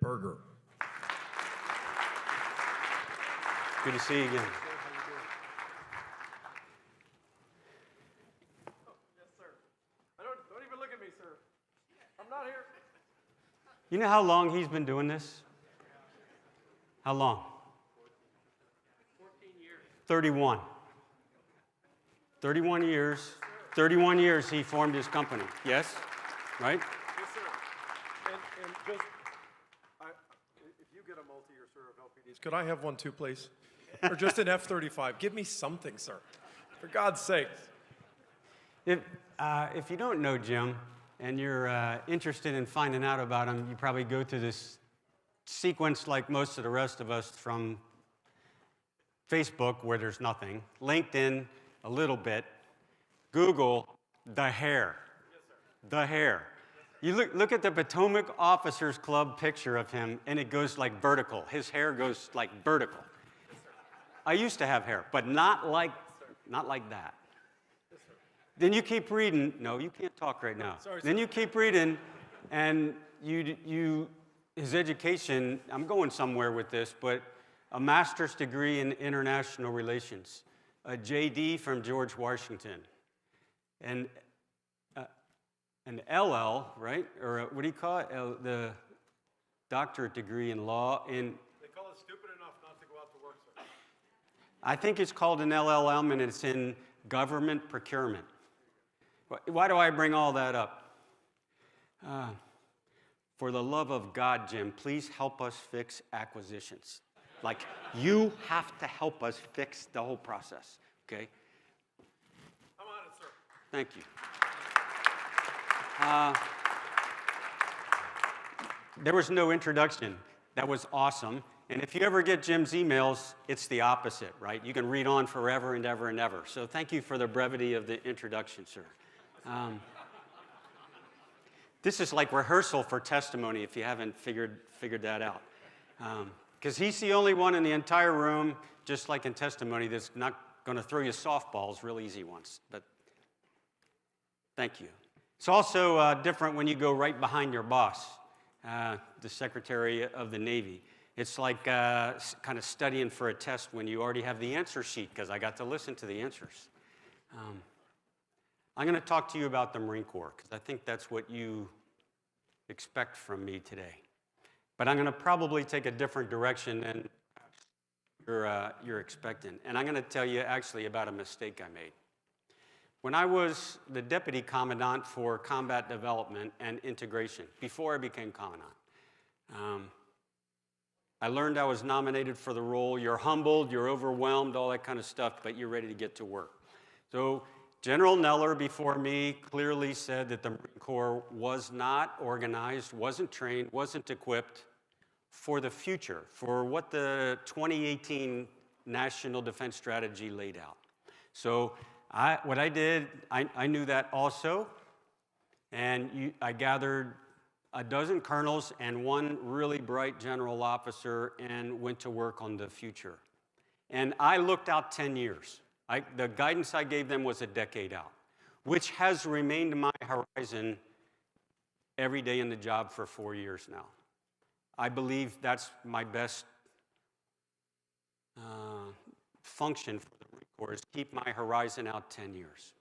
Berger. Good to see you again. Yes, sir. Don't even look at me, sir. I'm not here. You know how long he's been doing this? How long? 14 years. 31. 31 years. 31 years he formed his company. Yes? Right? Yes, sir. And just, if you get a multi-year, sir, of LPDs, could I have one too, please? Or just an F-35? Give me something, sir. For God's sake. If you don't know Jim and you're interested in finding out about him, you probably go through this sequence like most of the rest of us from Facebook, where there's nothing, LinkedIn, a little bit, Google, the hair. Yes, sir. The hair. You look at the Potomac Officers Club picture of him, and it goes like vertical. His hair goes like vertical. Yes, sir. I used to have hair, but not like that. Yes, sir. Then you keep reading. No, you can't talk right now. Sorry, then sir. you keep reading, and his education, I'm going somewhere with this, but a master's degree in international relations, a JD from George Washington, and an LL, right? Or what do you call it? The doctorate degree in law. They call it stupid enough not to go out to work, sir. I think it's called an LLM, and it's in government procurement. Why do I bring all that up? For the love of God, Jim, please help us fix acquisitions. Like, you have to help us fix the whole process, okay? I'm on it, sir. Thank you. There was no introduction. That was awesome. And if you ever get Jim's emails, it's the opposite, right? You can read on forever and ever and ever. So thank you for the brevity of the introduction, sir. This is like rehearsal for testimony, if you haven't figured that out. Because he's the only one in the entire room, just like in testimony, that's not going to throw you softballs, real easy ones. But thank you. It's also different when you go right behind your boss, the Secretary of the Navy. It's like kind of studying for a test when you already have the answer sheet, because I got to listen to the answers. I'm going to talk to you about the Marine Corps, because I think that's what you expect from me today. But I'm going to probably take a different direction than you're expecting. And I'm going to tell you actually about a mistake I made. When I was the Deputy Commandant for Combat Development and Integration, before I became Commandant, I learned I was nominated for the role. You're humbled, you're overwhelmed, all that kind of stuff, but you're ready to get to work. So General Neller, before me, clearly said that the Marine Corps was not organized, wasn't trained, wasn't equipped for the future, for what the 2018 National Defense Strategy laid out. So what I did, I knew that also, and I gathered a dozen colonels and one really bright general officer and went to work on the future. And I looked out 10 years. The guidance I gave them was a decade out, which has remained my horizon every day in the job for 4 years now. I believe that's my best function for the Marine Corps, is keep my horizon out 10 years.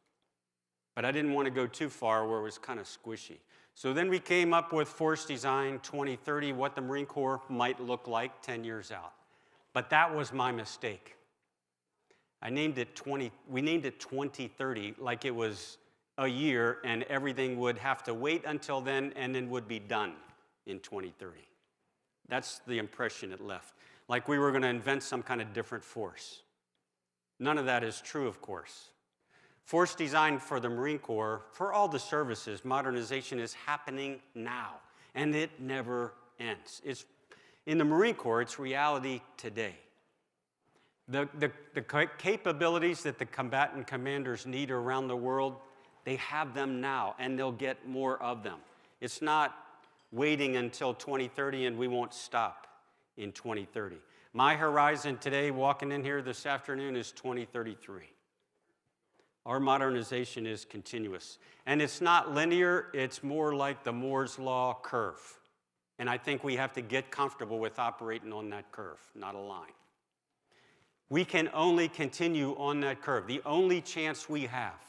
But I didn't want to go too far where it was kind of squishy. So then we came up with Force Design 2030, what the Marine Corps might look like 10 years out. But that was my mistake. We named it 2030 like it was a year and everything would have to wait until then and then would be done in 2030. That's the impression it left. Like we were going to invent some kind of different force. None of that is true, of course. Force design for the Marine Corps, for all the services, modernization is happening now, and it never ends. In the Marine Corps, it's reality today. The capabilities that the combatant commanders need around the world, they have them now, and they'll get more of them. It's not waiting until 2030, and we won't stop in 2030. My horizon today, walking in here this afternoon, is 2033. Our modernization is continuous. And it's not linear, it's more like the Moore's Law curve. And I think we have to get comfortable with operating on that curve, not a line. We can only continue on that curve. The only chance we have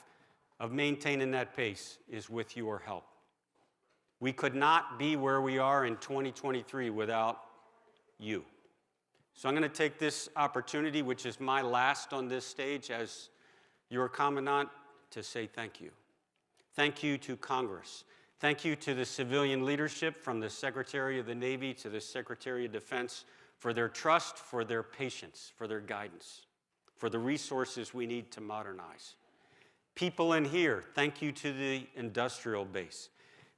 of maintaining that pace is with your help. We could not be where we are in 2023 without you. So I'm going to take this opportunity, which is my last on this stage as your commandant, to say thank you. Thank you to Congress. Thank you to the civilian leadership, from the Secretary of the Navy to the Secretary of Defense, for their trust, for their patience, for their guidance, for the resources we need to modernize. People in here, thank you to the industrial base.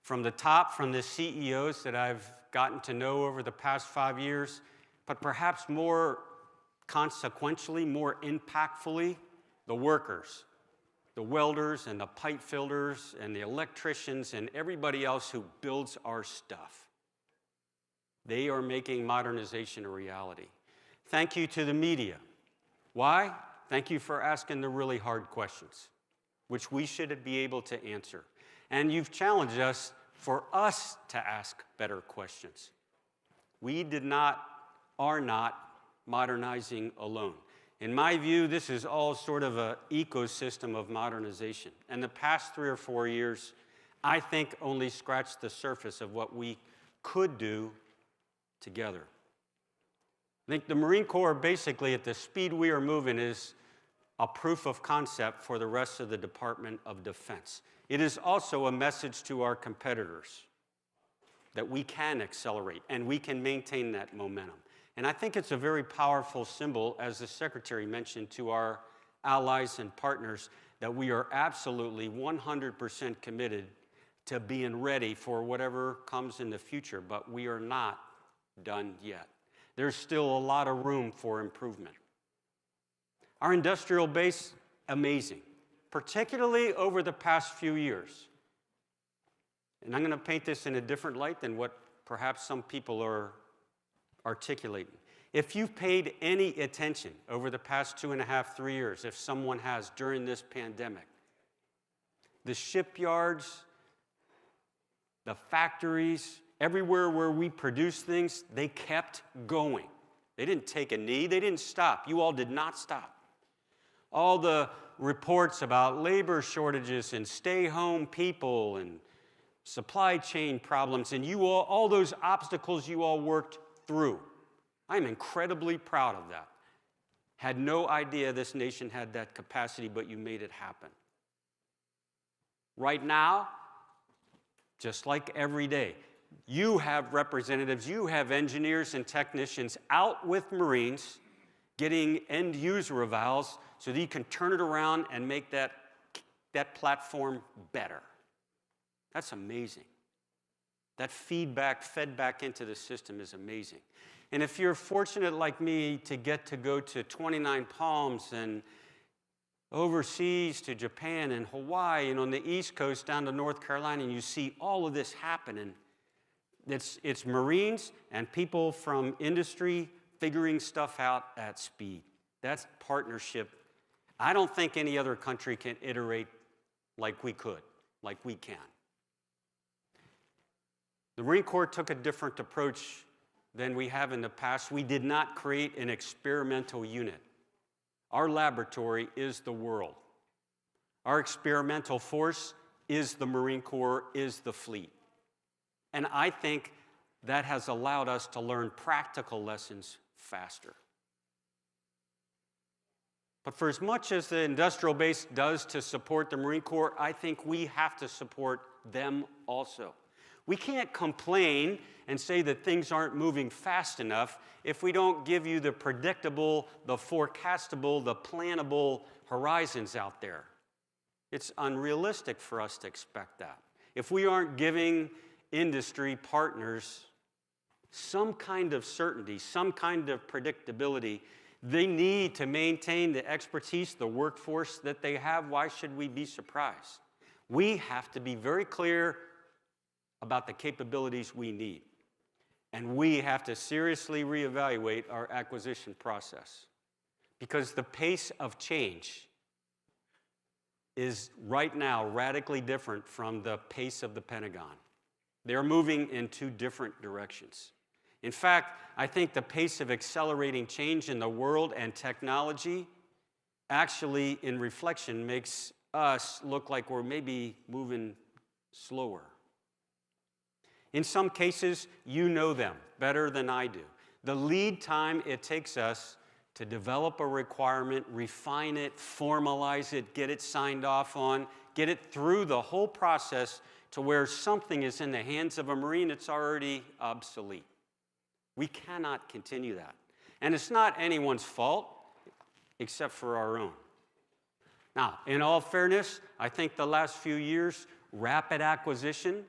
From the top, from the CEOs that I've gotten to know over the past 5 years, but perhaps more consequentially, more impactfully, the workers, the welders and the pipe fitters and the electricians and everybody else who builds our stuff. They are making modernization a reality. Thank you to the media. Why? Thank you for asking the really hard questions, which we should be able to answer. And you've challenged us for us to ask better questions. We are not modernizing alone. In my view, this is all sort of an ecosystem of modernization. And the past 3 or 4 years, I think, only scratched the surface of what we could do together. I think the Marine Corps, basically, at the speed we are moving, is a proof of concept for the rest of the Department of Defense. It is also a message to our competitors that we can accelerate and we can maintain that momentum. And I think it's a very powerful symbol, as the Secretary mentioned, to our allies and partners, that we are absolutely 100% committed to being ready for whatever comes in the future, but we are not done yet. There's still a lot of room for improvement. Our industrial base, amazing, particularly over the past few years. And I'm going to paint this in a different light than what perhaps some people are articulating. If you've paid any attention over the past 2.5, 3 years, if someone has during this pandemic, the shipyards, the factories, everywhere where we produce things, they kept going. They didn't take a knee, they didn't stop. You all did not stop. All the reports about labor shortages and stay-home people and supply chain problems, and you all those obstacles you all worked through. I'm incredibly proud of that. Had no idea this nation had that capacity, but you made it happen. Right now, just like every day, you have representatives, you have engineers and technicians out with Marines getting end user evals so that you can turn it around and make that platform better. That's amazing. That feedback fed back into the system is amazing. And if you're fortunate like me to get to go to 29 Palms and overseas to Japan and Hawaii and on the East Coast down to North Carolina, and you see all of this happening, it's Marines and people from industry figuring stuff out at speed. That's partnership. I don't think any other country can iterate like we could, like we can. The Marine Corps took a different approach than we have in the past. We did not create an experimental unit. Our laboratory is the world. Our experimental force is the Marine Corps, is the fleet. And I think that has allowed us to learn practical lessons faster. But for as much as the industrial base does to support the Marine Corps, I think we have to support them also. We can't complain and say that things aren't moving fast enough if we don't give you the predictable, the forecastable, the plannable horizons out there. It's unrealistic for us to expect that. If we aren't giving industry partners some kind of certainty, some kind of predictability, they need to maintain the expertise, the workforce that they have. Why should we be surprised? We have to be very clear about the capabilities we need. And we have to seriously reevaluate our acquisition process, because the pace of change is right now radically different from the pace of the Pentagon. They are moving in two different directions. In fact, I think the pace of accelerating change in the world and technology actually, in reflection, makes us look like we're maybe moving slower. In some cases, you know them better than I do. The lead time it takes us to develop a requirement, refine it, formalize it, get it signed off on, get it through the whole process to where something is in the hands of a Marine, it's already obsolete. We cannot continue that. And it's not anyone's fault except for our own. Now, in all fairness, I think the last few years, rapid acquisition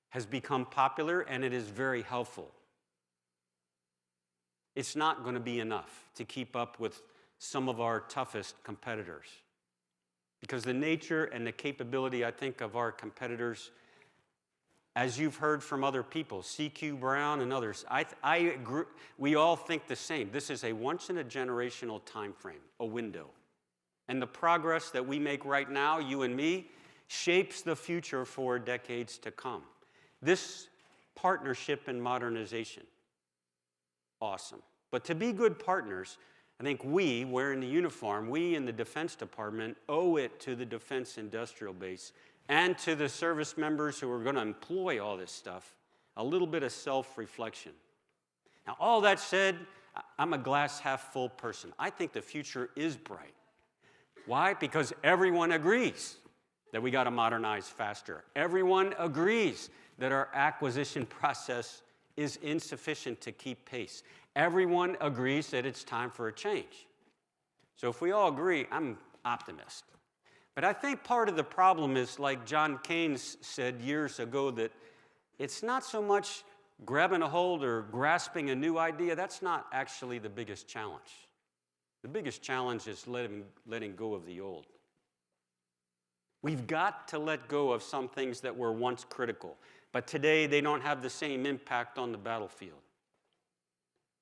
has become popular, and it is very helpful. It's not going to be enough to keep up with some of our toughest competitors, because the nature and the capability, I think, of our competitors, as you've heard from other people, CQ Brown and others, I agree, we all think the same. This is a once-in-a-generational time frame, a window. And the progress that we make right now, you and me, shapes the future for decades to come. This partnership and modernization, awesome. But to be good partners, I think we, wearing the uniform, we in the Defense Department owe it to the Defense Industrial Base and to the service members who are going to employ all this stuff, a little bit of self-reflection. Now, all that said, I'm a glass half full person. I think the future is bright. Why? Because everyone agrees that we got to modernize faster. Everyone agrees that our acquisition process is insufficient to keep pace. Everyone agrees that it's time for a change. So if we all agree, I'm optimist. But I think part of the problem is, like John Keynes said years ago, that it's not so much grabbing a hold or grasping a new idea. That's not actually the biggest challenge. The biggest challenge is letting go of the old. We've got to let go of some things that were once critical, but today they don't have the same impact on the battlefield.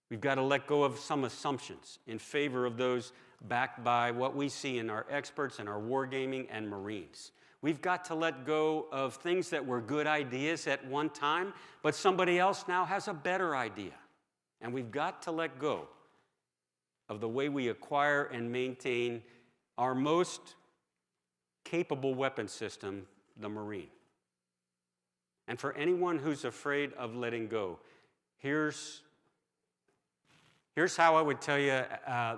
We've got to let go of some assumptions in favor of those backed by what we see in our experts and our wargaming and Marines. We've got to let go of things that were good ideas at one time, but somebody else now has a better idea. And we've got to let go of the way we acquire and maintain our most capable weapon system, the Marine. And for anyone who's afraid of letting go, here's how I would tell you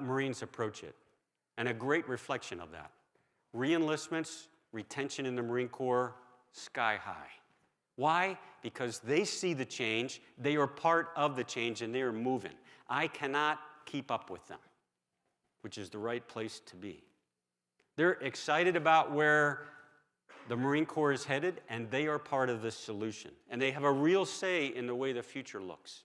Marines approach it, and a great reflection of that. Re-enlistments, retention in the Marine Corps, sky high. Why? Because they see the change, they are part of the change, and they are moving. I cannot keep up with them, which is the right place to be. They're excited about where the Marine Corps is headed, and they are part of the solution. And they have a real say in the way the future looks.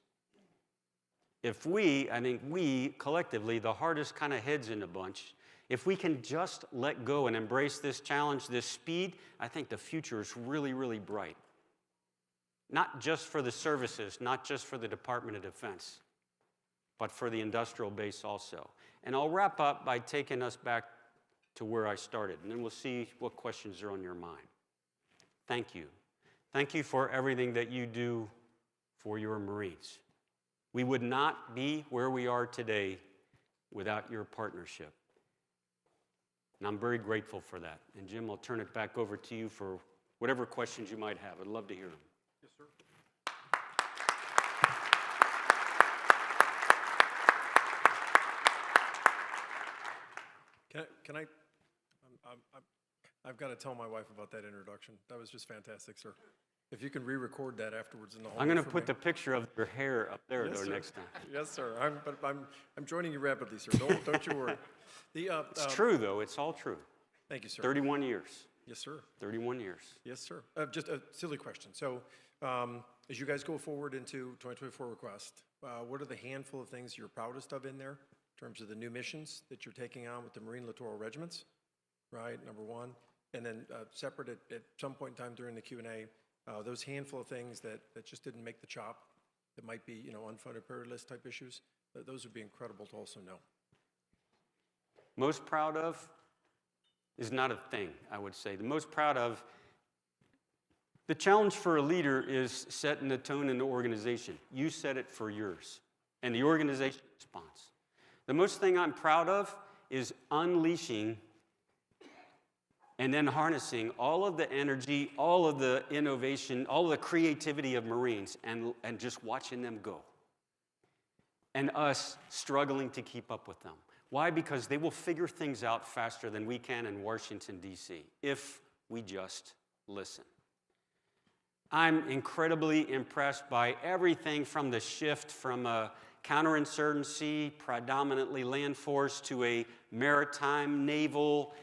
If I think we, collectively, the hardest kind of heads in the bunch, if we can just let go and embrace this challenge, this speed, I think the future is really, really bright. Not just for the services, not just for the Department of Defense, but for the industrial base also. And I'll wrap up by taking us back to where I started, and then we'll see what questions are on your mind. Thank you. Thank you for everything that you do for your Marines. We would not be where we are today without your partnership. And I'm very grateful for that. And Jim, I'll turn it back over to you for whatever questions you might have. I'd love to hear them. Yes, sir. I've got to tell my wife about that introduction. That was just fantastic, sir. If you can re-record that afterwards in the hall. I'm going to put the picture of your hair up there, Yes, though, sir. next time. Yes, sir. I'm joining you rapidly, sir. Don't you worry. It's true, though. It's all true. Thank you, sir. 31 years. Yes, sir. 31 years. Yes, sir. Just a silly question. So, as you guys go forward into 2024 request, what are the handful of things you're proudest of in there in terms of the new missions that you're taking on with the Marine Littoral Regiments, right? Number one. And then separate at some point in time during the Q&A, those handful of things that just didn't make the chop, that might be, unfunded priority list type issues, those would be incredible to also know. Most proud of is not a thing, I would say. The most proud of, The challenge for a leader is setting the tone in the organization. You set it for yours, and the organization responds. The most thing I'm proud of is unleashing and then harnessing all of the energy, all of the innovation, all of the creativity of Marines, and just watching them go. And us struggling to keep up with them. Why? Because they will figure things out faster than we can in Washington, D.C., if we just listen. I'm incredibly impressed by everything from the shift from a counterinsurgency, predominantly land force, to a maritime, naval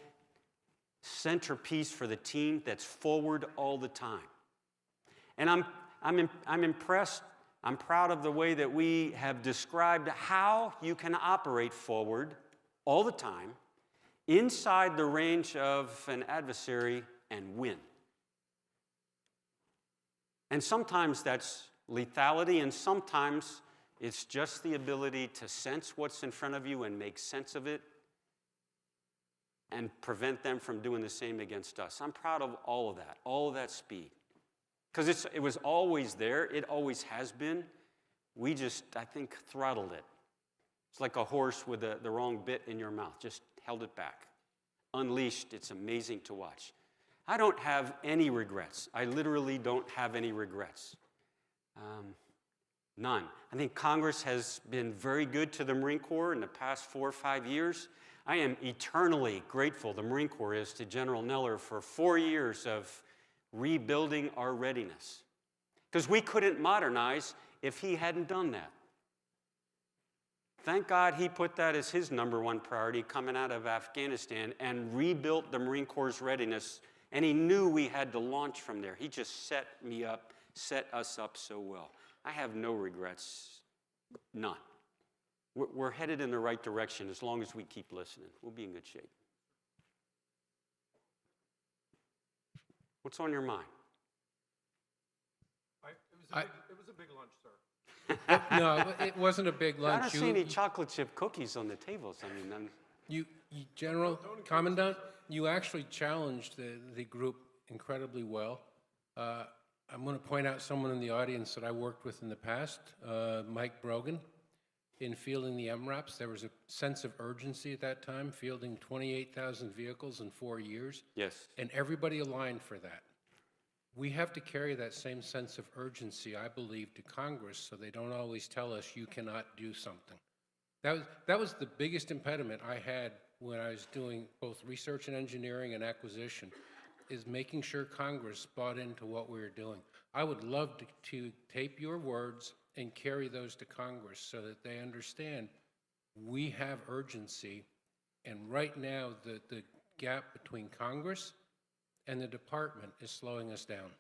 centerpiece for the team that's forward all the time. And I'm impressed, I'm proud of the way that we have described how you can operate forward all the time, inside the range of an adversary, and win. And sometimes that's lethality, and sometimes it's just the ability to sense what's in front of you and make sense of it and prevent them from doing the same against us. I'm proud of all of that speed. Because it was always there, it always has been. We just, I think, throttled it. It's like a horse with the wrong bit in your mouth, just held it back. Unleashed, it's amazing to watch. I don't have any regrets. I literally don't have any regrets. None. I think Congress has been very good to the Marine Corps in the past 4 or 5 years. I am eternally grateful, the Marine Corps is, to General Neller for 4 years of rebuilding our readiness. Because we couldn't modernize if he hadn't done that. Thank God he put that as his #1 priority coming out of Afghanistan and rebuilt the Marine Corps' readiness. And he knew we had to launch from there. He just set us up so well. I have no regrets, none. We're headed in the right direction as long as we keep listening. We'll be in good shape. What's on your mind? It was a big lunch, sir. No, it wasn't a big lunch. I don't see any chocolate chip cookies on the tables. I mean, You General Commandant, you actually challenged the group incredibly well. I'm going to point out someone in the audience that I worked with in the past, Mike Brogan, in fielding the MRAPs. There was a sense of urgency at that time, fielding 28,000 vehicles in 4 years. yes. And everybody aligned for that. We have to carry that same sense of urgency, I believe, to Congress, so they don't always tell us you cannot do something. That was the biggest impediment I had when I was doing both research and engineering and acquisition, is making sure Congress bought into what we were doing. I would love to tape your words and carry those to Congress so that they understand we have urgency, and right now the gap between Congress and the department is slowing us down.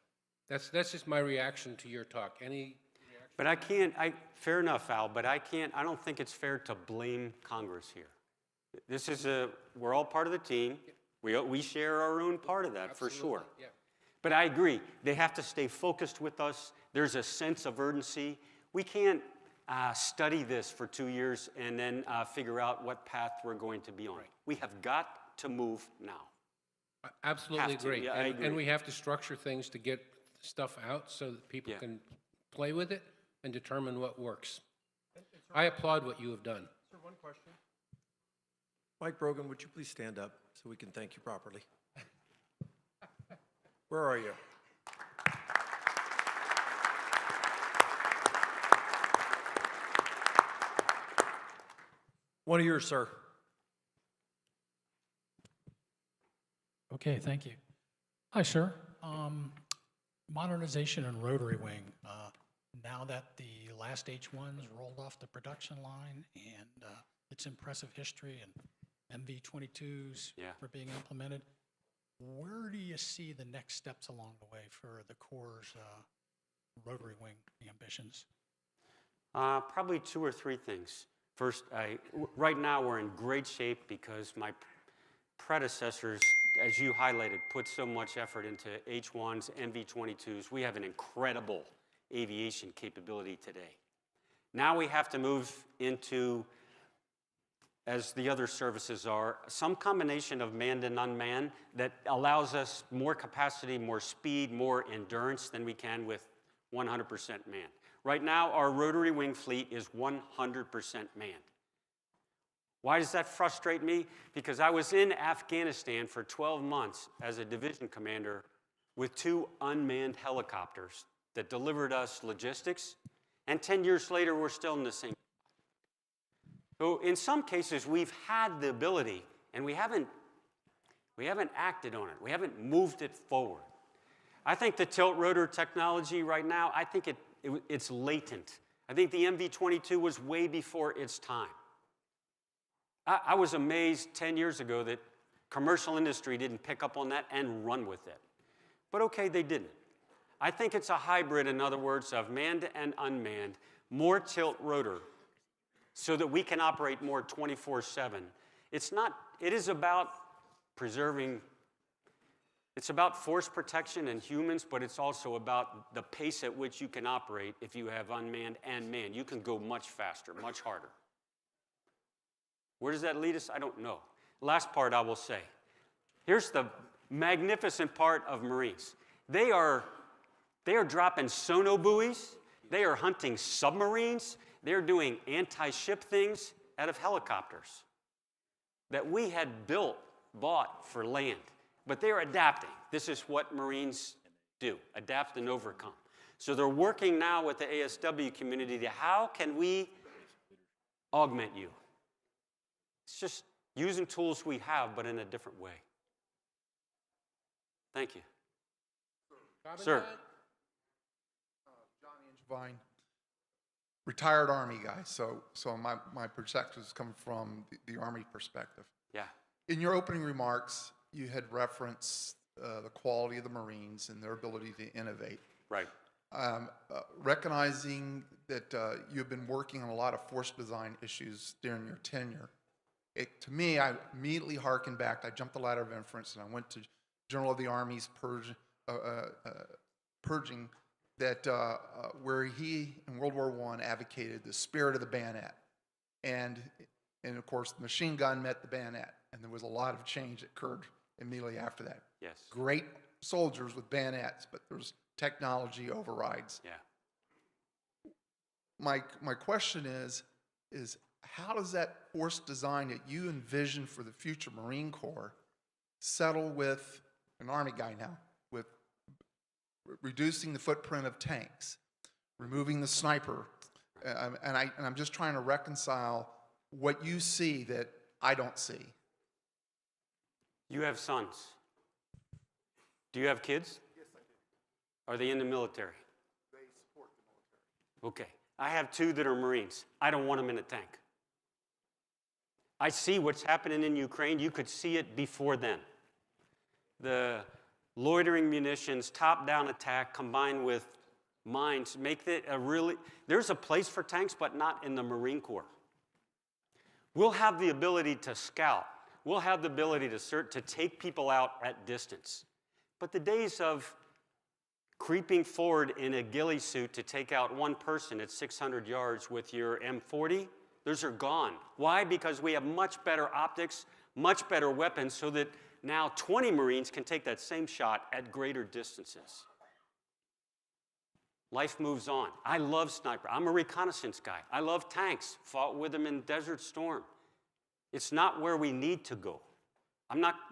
That's just my reaction to your talk. Any reaction? But I can't, fair enough, Al, but I don't think it's fair to blame Congress here. This is we're all part of the team. We share our own part of that, Absolutely, for sure. yeah. But I agree, they have to stay focused with us. There's a sense of urgency. We can't study this for 2 years and then figure out what path we're going to be on. Right. We have got to move now. I absolutely Have to, agree. yeah, I agree. And we have to structure things to get stuff out so that people Yeah. can play with it and determine what works. I applaud what you have done. Sir, one question. Mike Brogan, would you please stand up so we can thank you properly? Where are you? One of yours, sir. Okay, thank you. Hi, sir. Modernization and rotary wing. Now that the last H-1s rolled off the production line and its impressive history and MV-22s Yeah. are being implemented, where do you see the next steps along the way for the Corps' rotary wing ambitions? Probably 2 or 3 things. First, right now we're in great shape because my predecessors, as you highlighted, put so much effort into H-1s, MV-22s. We have an incredible aviation capability today. Now we have to move into as the other services are, some combination of manned and unmanned that allows us more capacity, more speed, more endurance than we can with 100% manned. Right now, our rotary wing fleet is 100% manned. Why does that frustrate me? Because I was in Afghanistan for 12 months as a division commander with 2 unmanned helicopters that delivered us logistics, and 10 years later, we're still in the same. So in some cases, we've had the ability, and we haven't acted on it. We haven't moved it forward. I think the tilt rotor technology right now, I think it's latent. I think the MV-22 was way before its time. I was amazed 10 years ago that commercial industry didn't pick up on that and run with it. But okay, they didn't. I think it's a hybrid, in other words, of manned and unmanned, more tilt rotor, so that we can operate more 24/7. It is about preserving, it's about force protection and humans, but it's also about the pace at which you can operate if you have unmanned and manned. You can go much faster, much harder. Where does that lead us? I don't know. Last part I will say. Here's the magnificent part of Marines. They are dropping sono buoys. They are hunting submarines. They're doing anti-ship things out of helicopters that we had bought for land. But they're adapting. This is what Marines do, adapt and overcome. So they're working now with the ASW community to how can we augment you? It's just using tools we have, but in a different way. Thank you. Sir. Johnny Angevine, retired Army guy, so my perspective is coming from the Army perspective. Yeah. In your opening remarks, you had referenced the quality of the Marines and their ability to innovate. Right. Recognizing that you've been working on a lot of force design issues during your tenure, to me, I immediately harkened back. I jumped the ladder of inference, and I went to General of the Army's purging that where he, in World War I, advocated the spirit of the bayonet. And of course, the machine gun met the bayonet, and there was a lot of change that occurred immediately after that. Yes. Great soldiers with bayonets, but there's technology overrides. Yeah. My question is how does that force design that you envision for the future Marine Corps settle with an Army guy now, with reducing the footprint of tanks, removing the sniper, and I'm just trying to reconcile what you see that I don't see. You have sons. Do you have kids? Yes, I do. Are they in the military? They support the military. Okay. I have 2 that are Marines. I don't want them in a tank. I see what's happening in Ukraine. You could see it before then. The loitering munitions, top-down attack combined with mines make it a really, there's a place for tanks, but not in the Marine Corps. We'll have the ability to scout. We'll have the ability to take people out at distance. But the days of creeping forward in a ghillie suit to take out one person at 600 yards with your M40, those are gone. Why? Because we have much better optics, much better weapons, so that now 20 Marines can take that same shot at greater distances. Life moves on. I love sniper. I'm a reconnaissance guy. I love tanks. Fought with them in Desert Storm. It's not where we need to go.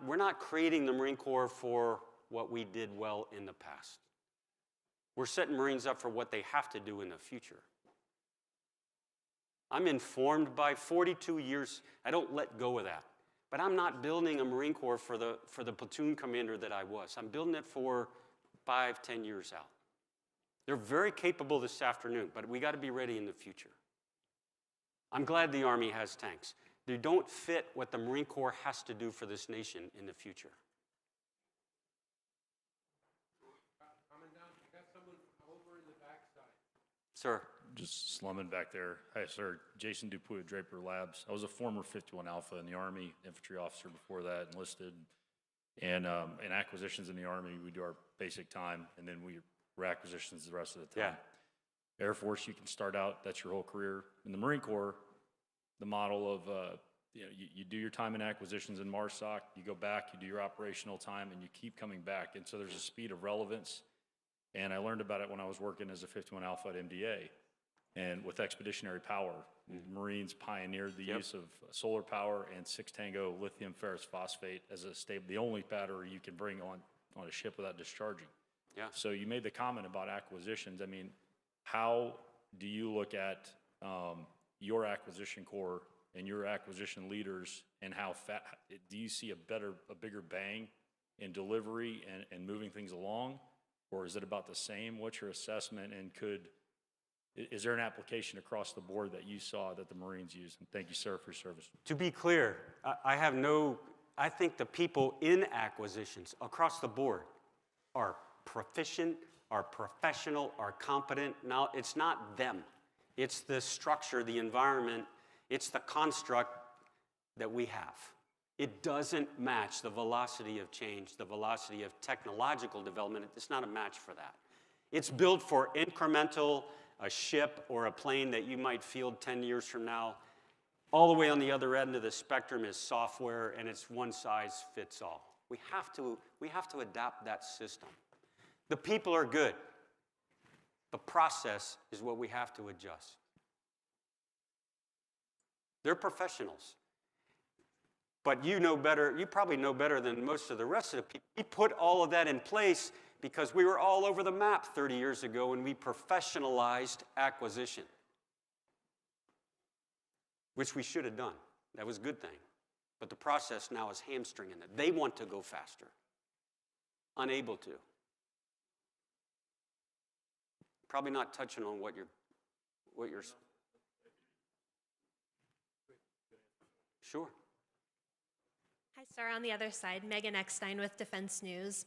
We're not creating the Marine Corps for what we did well in the past. We're setting Marines up for what they have to do in the future. I'm informed by 42 years. I don't let go of that. But I'm not building a Marine Corps for the platoon commander that I was. I'm building it for 5, 10 years out. They're very capable this afternoon, but we got to be ready in the future. I'm glad the Army has tanks. They don't fit what the Marine Corps has to do for this nation in the future. Commandant, I got someone over in the backside. Sir. Just slumming back there. Hi, sir. Jason Dupuy with Draper Labs. I was a former 51 Alpha in the Army, infantry officer before that, enlisted. And in acquisitions in the Army, we do our basic time, and then we're acquisitions the rest of the time. Yeah. Air Force, you can start out, that's your whole career. In the Marine Corps, the model of you do your time in acquisitions in MARSOC, you go back, you do your operational time, and you keep coming back. And so there's a speed of relevance. And I learned about it when I was working as a 51 Alpha at MDA. And with expeditionary power, Marines pioneered the use of solar power and 6-tango lithium ferrous phosphate as a the only battery you can bring on a ship without discharging. Yeah. So you made the comment about acquisitions. I mean, how do you look at your acquisition corps and your acquisition leaders, and how do you see a bigger bang in delivery and moving things along, or is it about the same? What's your assessment, and is there an application across the board that you saw that the Marines use? And thank you, sir, for your service. To be clear, I think the people in acquisitions across the board are proficient, are professional, are competent. Now, it's not them. It's the structure, the environment, it's the construct that we have. It doesn't match the velocity of change, the velocity of technological development. It's not a match for that. It's built for incremental, a ship or a plane that you might field 10 years from now. All the way on the other end of the spectrum is software, and it's one size fits all. We have to adapt that system. The people are good. The process is what we have to adjust. They're professionals. But you know better, you probably know better than most of the rest of the people. We put all of that in place because we were all over the map 30 years ago and we professionalized acquisition, which we should have done. That was a good thing. But the process now is hamstringing it. They want to go faster, unable to. Probably not touching on what you're Sure. Hi, sir. On the other side, Megan Eckstein with Defense News.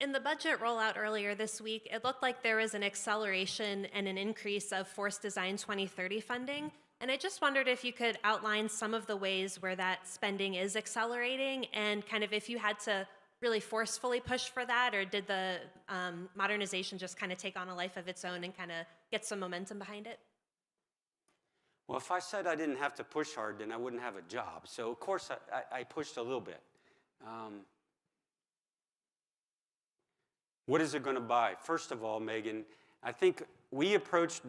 In the budget rollout earlier this week, it looked like there was an acceleration and an increase of Force Design 2030 funding. And I just wondered if you could outline some of the ways where that spending is accelerating, and kind of if you had to really forcefully push for that, or did the modernization just kind of take on a life of its own and kind of get some momentum behind it? Well, if I said I didn't have to push hard, then I wouldn't have a job. So, of course, I pushed a little bit. What is it going to buy? First of all, Megan, I think we approached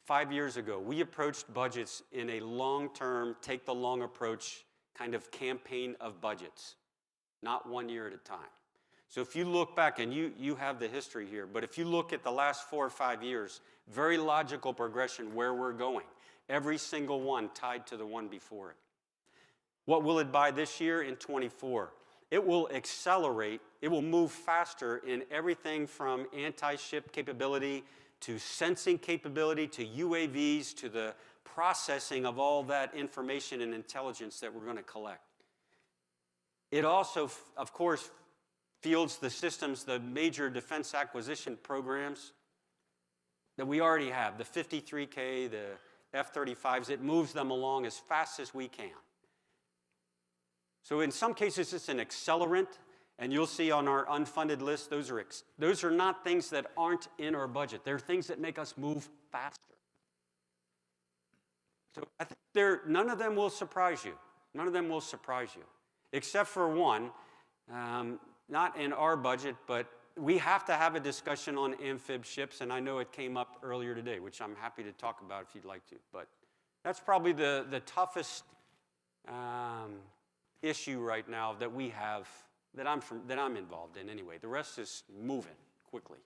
5 years ago, we approached budgets in a long-term, take the long approach kind of campaign of budgets, not 1 year at a time. So if you look back, and you have the history here, but if you look at the last 4 or 5 years, very logical progression where we're going. Every single one tied to the one before it. What will it buy this year in 24? It will accelerate, it will move faster in everything from anti-ship capability to sensing capability to UAVs to the processing of all that information and intelligence that we're going to collect. It also, of course, fields the systems, the major defense acquisition programs that we already have, the 53K, the F-35s. It moves them along as fast as we can. So in some cases, it's an accelerant, and you'll see on our unfunded list, those are not things that aren't in our budget. They're things that make us move faster. So I think none of them will surprise you. None of them will surprise you, except for one, not in our budget, but we have to have a discussion on amphib ships, and I know it came up earlier today, which I'm happy to talk about if you'd like to. But that's probably the toughest issue right now that we have, that I'm involved in anyway. The rest is moving quickly.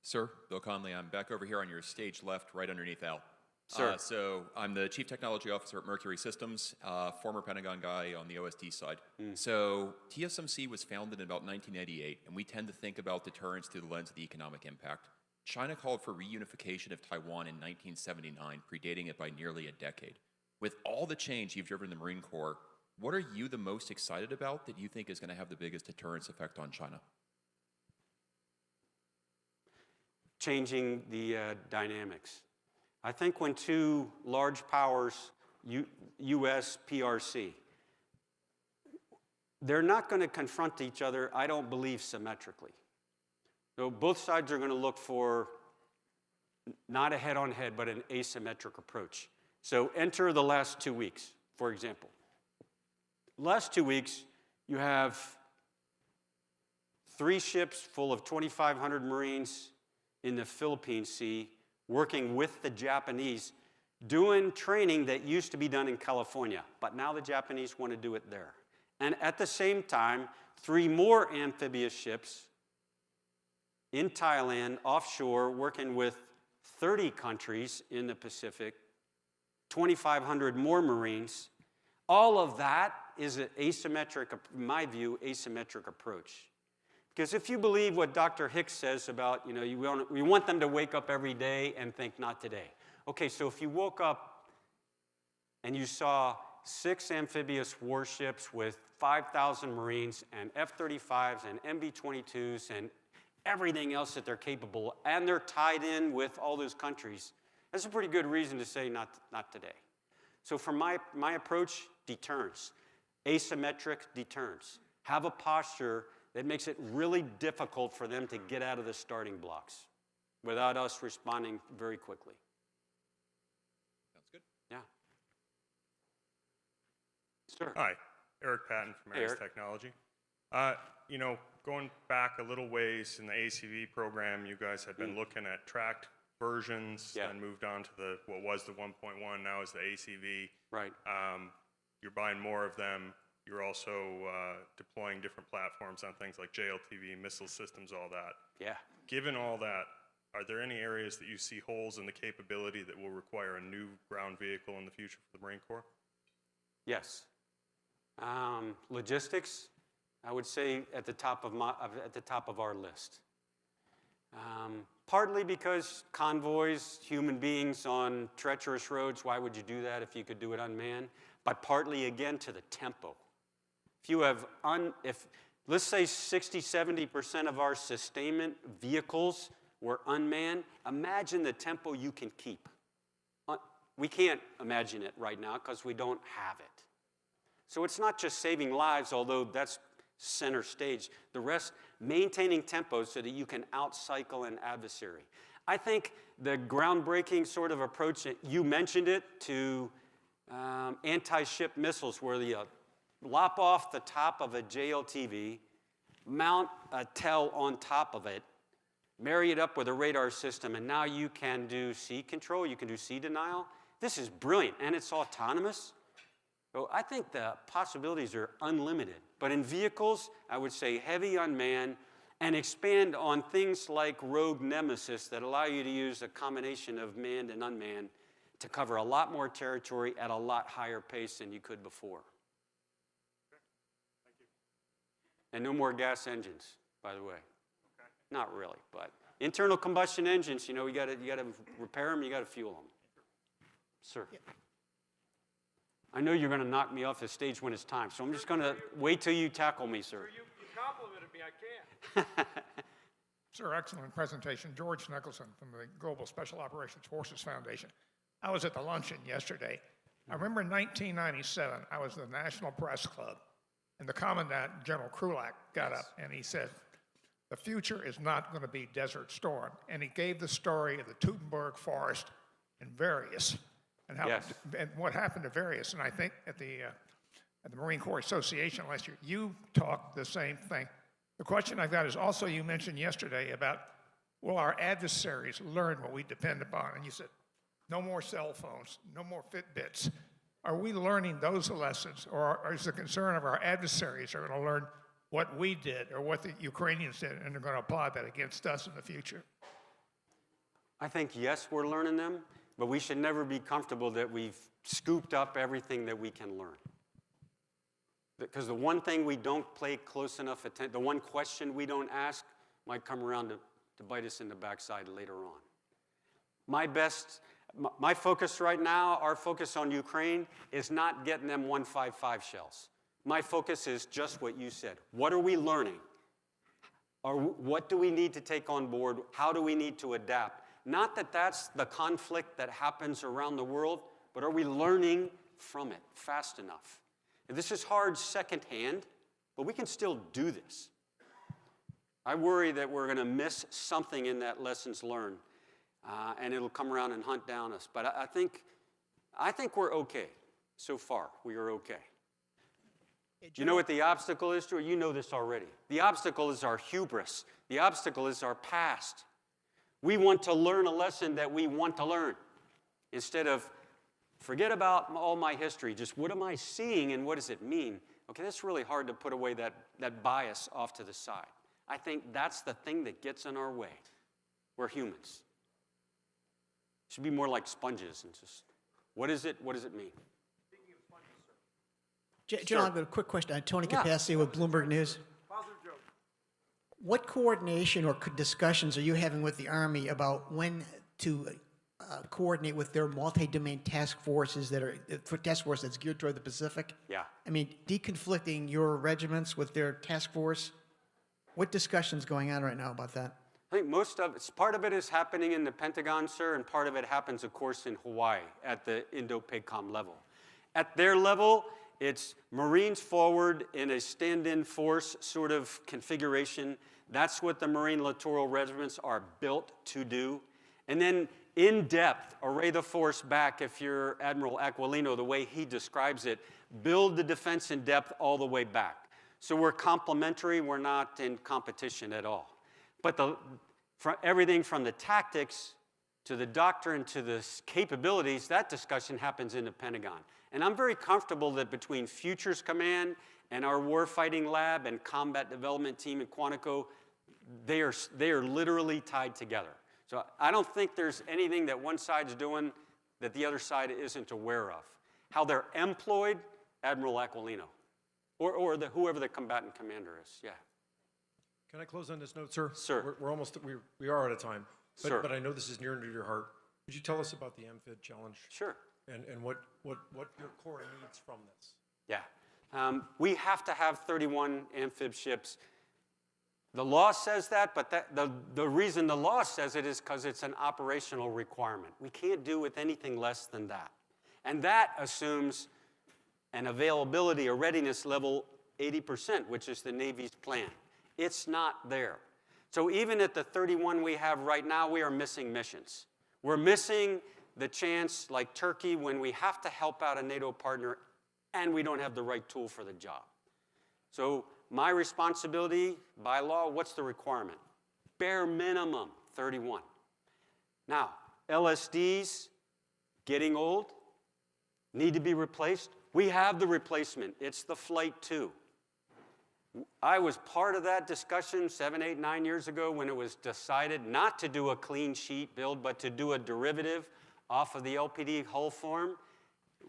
Sir, Bill Conley, I'm back over here on your stage left, right underneath Al. Sir. So I'm the Chief Technology Officer at Mercury Systems, former Pentagon guy on the OSD side. So TSMC was founded in about 1988, and we tend to think about deterrence through the lens of the economic impact. China called for reunification of Taiwan in 1979, predating it by nearly a decade. With all the change you've driven in the Marine Corps, what are you the most excited about that you think is going to have the biggest deterrence effect on China? Changing the dynamics. I think when two large powers, US, PRC, they're not going to confront each other, I don't believe, symmetrically. So both sides are going to look for not a head-on-head, but an asymmetric approach. So enter the last 2 weeks, for example. Last 2 weeks, you have 3 ships full of 2,500 Marines in the Philippine Sea working with the Japanese, doing training that used to be done in California, but now the Japanese want to do it there. And at the same time, 3 more amphibious ships in Thailand, offshore, working with 30 countries in the Pacific, 2,500 more Marines. All of that is an asymmetric, in my view, asymmetric approach. Because if you believe what Dr. Hicks says about, we want them to wake up every day and think, not today. Okay, so if you woke up and you saw 6 amphibious warships with 5,000 Marines and F-35s and MV-22s and everything else that they're capable, and they're tied in with all those countries, that's a pretty good reason to say not today. So for my approach, deterrence, asymmetric deterrence. Have a posture that makes it really difficult for them to get out of the starting blocks without us responding very quickly. Sounds good. Yeah. Sir. Hi, Eric Patton from Hey, Ares Eric. Technology. Going back a little ways in the ACV program, you guys had been looking at tracked versions Yeah. and moved on to what was the 1.1, now is the ACV. Right. You're buying more of them. You're also deploying different platforms on things like JLTV, missile systems, all that. Yeah. Given all that, are there any areas that you see holes in the capability that will require a new ground vehicle in the future for the Marine Corps? Yes. Logistics, I would say at the top of our list. Partly because convoys, human beings on treacherous roads, why would you do that if you could do it unmanned? But partly again to the tempo. If you have, let's say 60, 70% of our sustainment vehicles were unmanned, imagine the tempo you can keep. We can't imagine it right now because we don't have it. So it's not just saving lives, although that's center stage. The rest, maintaining tempo so that you can outcycle an adversary. I think the groundbreaking sort of approach, you mentioned it, to anti-ship missiles, where you lop off the top of a JLTV, mount a TEL on top of it, marry it up with a radar system, and now you can do sea control, you can do sea denial. This is brilliant, and it's autonomous. So I think the possibilities are unlimited. But in vehicles, I would say heavy unmanned, and expand on things like rogue nemesis that allow you to use a combination of manned and unmanned to cover a lot more territory at a lot higher pace than you could before. Okay. Thank you. And no more gas engines, by the way. Okay. Not really, but internal combustion engines, you got to repair them, you got to fuel them. Sir. Yeah. I know you're going to knock me off the stage when it's time, so I'm just going to wait till you tackle me, sir. You complimented me, I can't. Sir, excellent presentation. George Nicholson from the Global Special Operations Forces Foundation. I was at the luncheon yesterday. I remember in 1997, I was at the National Press Club, and the Commandant, General Krulak, got up and he said, the future is not going to be Desert Storm. And he gave the story of the Teutoburg Forest in Various. And, how, yes. and what happened to Various. And I think at the Marine Corps Association last year, you talked the same thing. The question I've got is also, you mentioned yesterday about, will our adversaries learn what we depend upon? And you said, no more cell phones, no more Fitbits. Are we learning those lessons, or is the concern of our adversaries are going to learn what we did or what the Ukrainians did, and they're going to apply that against us in the future? I think, yes, we're learning them. But we should never be comfortable that we've scooped up everything that we can learn. Because the one thing we don't pay close enough attention, the one question we don't ask might come around to bite us in the backside later on. My focus right now, our focus on Ukraine, is not getting them 155 shells. My focus is just what you said. What are we learning? Or what do we need to take on board? How do we need to adapt? Not that that's the conflict that happens around the world, but are we learning from it fast enough? And this is hard secondhand, but we can still do this. I worry that we're going to miss something in that lessons learned, and it'll come around and hunt down us. But I think I think we're okay. So far, we are okay. You know what the obstacle is, Stuart? You know this already. The obstacle is our hubris. The obstacle is our past. We want to learn a lesson that we want to learn instead of forget about all my history. Just what am I seeing and what does it mean? Okay, that's really hard to put away that bias off to the side. I think that's the thing that gets in our way. We're humans. Should be more like sponges and just, what is it? What does it mean? John, I've got a quick question. Tony Capacity with Bloomberg News. What coordination or discussions are you having with the Army about when to coordinate with their multi-domain task forces that are task force that's geared toward the Pacific? Yeah. I mean, deconflicting your regiments with their task force. What discussions going on right now about that? I think part of it is happening in the Pentagon, sir, and part of it happens, of course, in Hawaii at the Indo-PACOM level. At their level, it's Marines forward in a stand-in force sort of configuration. That's what the Marine littoral regiments are built to do. And then in depth, array the force back, if you're Admiral Aquilino, the way he describes it, build the defense in depth all the way back. So we're complementary, we're not in competition at all. But everything from the tactics to the doctrine to the capabilities, that discussion happens in the Pentagon. And I'm very comfortable that between Futures Command and our warfighting lab and combat development team in Quantico, they are literally tied together. So I don't think there's anything that one side's doing that the other side isn't aware of. How they're employed, Admiral Aquilino, or whoever the combatant commander is, yeah. Can I close on this note, sir? Sir. We're almost, we are out of time. Sir. But I know this is near and dear to your heart. Would you tell us about the Amphib challenge? Sure. And what your Corps needs from this? Yeah. We have to have 31 amphib ships. The law says that, but the reason the law says it is because it's an operational requirement. We can't do with anything less than that. And that assumes an availability, a readiness level 80%, which is the Navy's plan. It's not there. So even at the 31 we have right now, we are missing missions. We're missing the chance, like Turkey, when we have to help out a NATO partner and we don't have the right tool for the job. So my responsibility, by law, what's the requirement? Bare minimum, 31. Now, LSDs, getting old, need to be replaced. We have the replacement. It's the Flight 2. I was part of that discussion 7, 8, 9 years ago when it was decided not to do a clean sheet build, but to do a derivative off of the LPD hull form,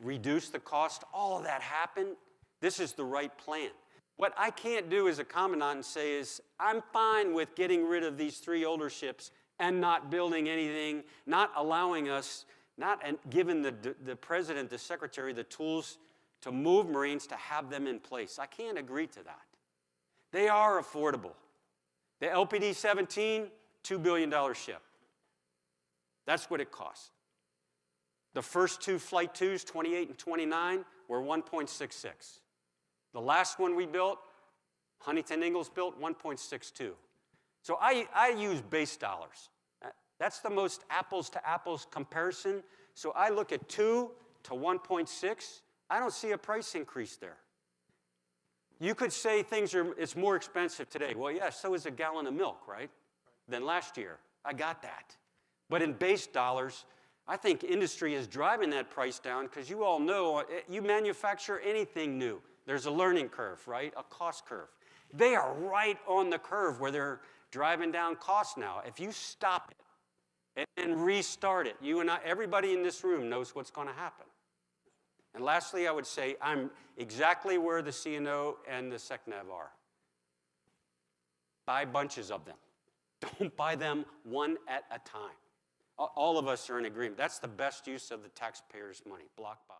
reduce the cost. All of that happened. This is the right plan. What I can't do as a commandant and say is, I'm fine with getting rid of these 3 older ships and not building anything, not allowing us, not giving the president, the secretary, the tools to move Marines to have them in place. I can't agree to that. They are affordable. The LPD-17, $2 billion ship. That's what it costs. The first 2 Flight 2s, 28 and 29, were 1.66. The last one we built, Huntington Ingalls built, 1.62. So I use base dollars. That's the most apples to apples comparison. So I look at 2 to 1.6. I don't see a price increase there. You could say it's more expensive today. Well, yeah, so is a gallon of milk, right, than last year. I got that. But in base dollars, I think industry is driving that price down because you all know you manufacture anything new. There's a learning curve, right, a cost curve. They are right on the curve where they're driving down costs now. If you stop it and restart it, you and I, everybody in this room knows what's going to happen. And lastly, I would say I'm exactly where the CNO and the SecNav are. Buy bunches of them. Don't buy them one at a time. All of us are in agreement. That's the best use of the taxpayers' money. Block buy.